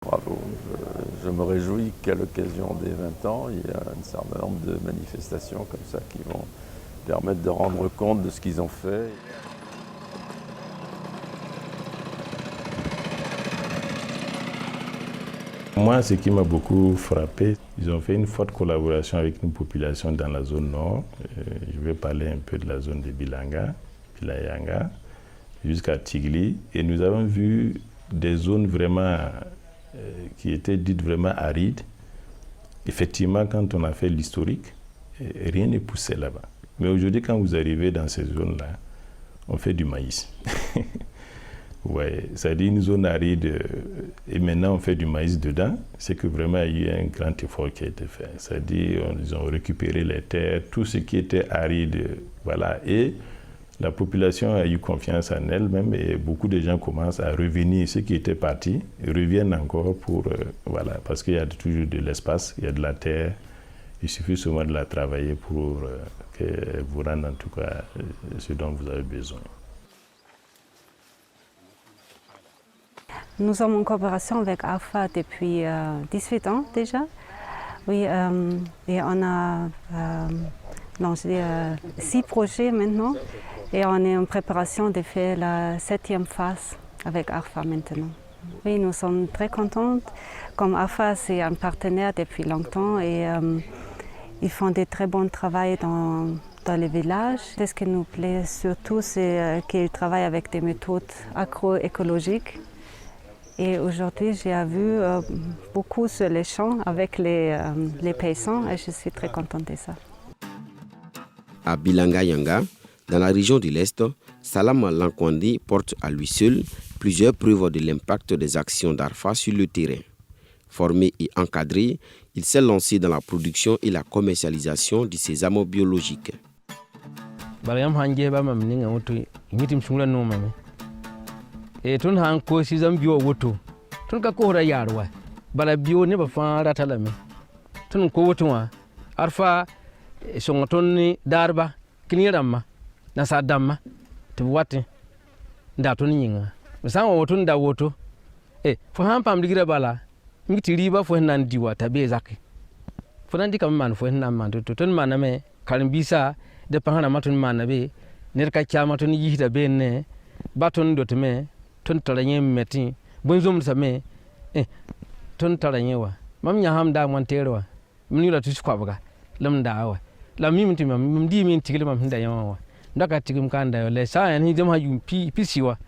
Bravo, je me réjouis qu'à l'occasion des 20 ans, il y a un certain nombre de manifestations comme ça qui vont permettre de rendre compte de ce qu'ils ont fait. Moi, ce qui m'a beaucoup frappé, ils ont fait une forte collaboration avec nos populations dans la zone nord. Je vais parler un peu de la zone de Bilanga, Bilayanga, jusqu'à Tigli. Et nous avons vu des zones vraiment qui étaient dites vraiment arides. Effectivement, quand on a fait l'historique, rien n'est poussé là-bas. Mais aujourd'hui, quand vous arrivez dans ces zones-là, on fait du maïs. Ouais, ça dit une zone aride et maintenant on fait du maïs dedans. C'est que vraiment il y a eu un grand effort qui a été fait. Ça dit ils ont récupéré les terres, tout ce qui était aride, voilà. Et la population a eu confiance en elle-même et beaucoup de gens commencent à revenir. Ceux qui étaient partis reviennent encore pour voilà, parce qu'il y a toujours de l'espace, il y a de la terre. Il suffit seulement de la travailler pour que vous rende en tout cas ce dont vous avez besoin. Nous sommes en coopération avec ARFA depuis 18 ans déjà. Oui, et on a lancé 6 projets maintenant et on est en préparation de faire la 7e phase avec ARFA maintenant. Oui, nous sommes très contents. Comme ARFA, c'est un partenaire depuis longtemps et ils font des très bons travail dans les villages. Ce qui nous plaît surtout, c'est qu'ils travaillent avec des méthodes agroécologiques. Et aujourd'hui, j'ai vu beaucoup sur les champs avec les paysans et je suis très contente de ça. À Bilanga Yanga, dans la région de l'Est, Salam Lankwandi porte à lui seul plusieurs preuves de l'impact des actions d'ARFA sur le terrain. Formé et encadré, il s'est lancé dans la production et la commercialisation de sésame biologique. E tun han ko sizam biyo woto tun ka ko ra yarwa bala biyo ne ba fa ratala me tun ko woto wa arfa songo ton ni darba kiniramma na sa damma to wati nda ton yinga san woto nda woto fo han pam digira bala ngiti riba fo nan diwa tabe zakki fo nan dikam man fo nan man to ton man me kalim bisa de pangana matun man be ner ka chama ton yihita be ne baton dot me ton taranye meti bonzom same ton taranye wa mam nya ham da mon terwa min la tus kwa baga lam da wa la mi mti mam di min tigil mam da yawa ndaka tigim kan da le sa yan hi jama yum pi siwa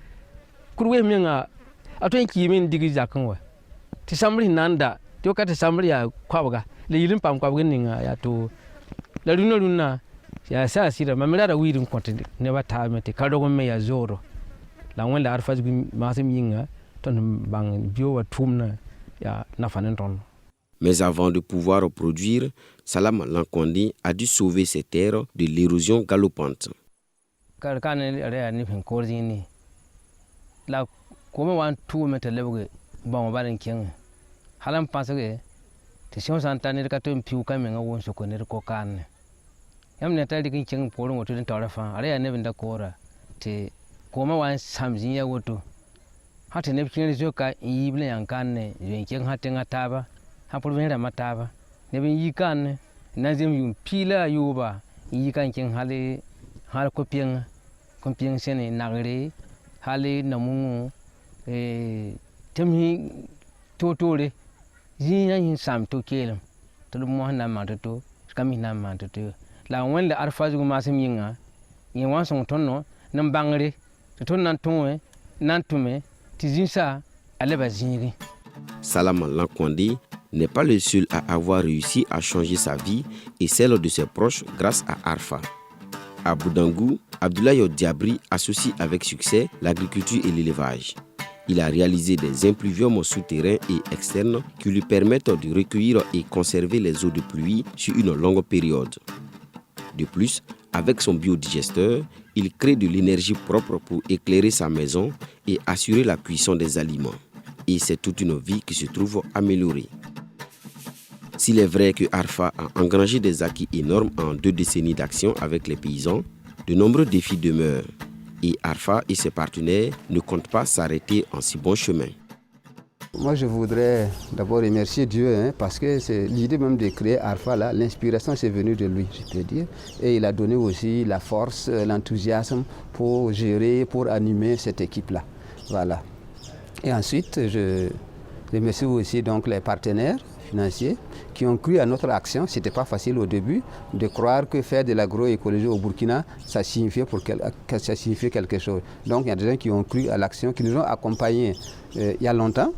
kurwe mi nga aton ki min digi zakan wa ti samri nanda to ka ti samri ya kwa baga le yilin pam kwa baga ninga ya to la runa ya sa sira mamira da wirin konti ne ba ta meti ka dogon me ya zoro la won la arfa bi masim yinga ton bang bio wa tumna ya nafanen ton. Mais avant de pouvoir produire, Salam Lankwandi a dû sauver ses terres de l'érosion galopante. Kar kan re ni fen korzini la koma wan tu meta lewge bon barin ken halam pasage te sion santane ka to piu ka menga won so ko ne ko kan yam ne ta dikin ken poron woto den tawra fa are ya ne binda kora te koma wan samjin ya woto hata ne kin zo ka yible yan kan ne yen ken hata ngataba ha por ben mataba ne bin yi kan ne na zem yum pila yuba yi kan ken hale har ko pieng sene nagre hale namungu temhi totore yinya yin sam to kelem to mo na ma to kami na ma to la wanda arfazu masim yinga yin wan son tonno nan bangre to nan tonwe nan tume tizinsa aleba zingi. Salam Lankwandi n'est pas le seul à avoir réussi à changer sa vie et celle de ses proches grâce à ARFA. À Boudangou, Abdoulaye Diabri associe avec succès l'agriculture et l'élevage. Il a réalisé des impluviums souterrains et externes qui lui permettent de recueillir et conserver les eaux de pluie sur une longue période. De plus, avec son biodigesteur, il crée de l'énergie propre pour éclairer sa maison et assurer la cuisson des aliments. Et c'est toute une vie qui se trouve améliorée. S'il est vrai que ARFA a engrangé des acquis énormes en 2 décennies d'action avec les paysans, de nombreux défis demeurent. Et ARFA et ses partenaires ne comptent pas s'arrêter en si bon chemin. Moi, je voudrais d'abord remercier Dieu parce que c'est l'idée même de créer ARFA, là, l'inspiration c'est venu de lui, je peux dire. Et il a donné aussi la force, l'enthousiasme pour gérer, pour animer cette équipe-là. Voilà. Et ensuite, je remercie aussi donc les partenaires financiers qui ont cru à notre action. Ce n'était pas facile au début de croire que faire de l'agroécologie au Burkina, ça signifiait quelque chose. Donc il y a des gens qui ont cru à l'action, qui nous ont accompagnés il y a longtemps.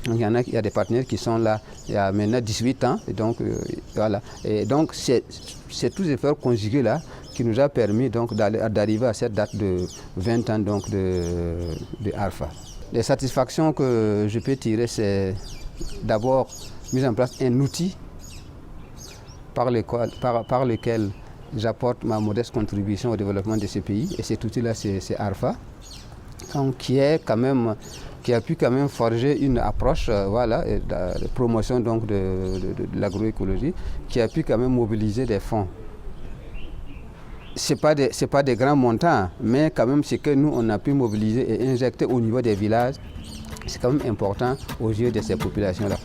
Donc, il y a des partenaires qui sont là il y a maintenant 18 ans. Et donc, voilà. Et donc c'est tous ces efforts conjugués là qui nous a permis donc d'arriver à cette date de 20 ans donc de ARFA. Les satisfactions que je peux tirer, c'est d'abord mise en place un outil par lequel j'apporte ma modeste contribution au développement de ce pays. Et cet outil-là, c'est ARFA, donc, qui a pu quand même forger une approche de promotion donc, de l'agroécologie, qui a pu quand même mobiliser des fonds. Ce n'est pas des grands montants, mais quand même ce que nous, on a pu mobiliser et injecter au niveau des villages, c'est quand même important aux yeux de ces populations-là.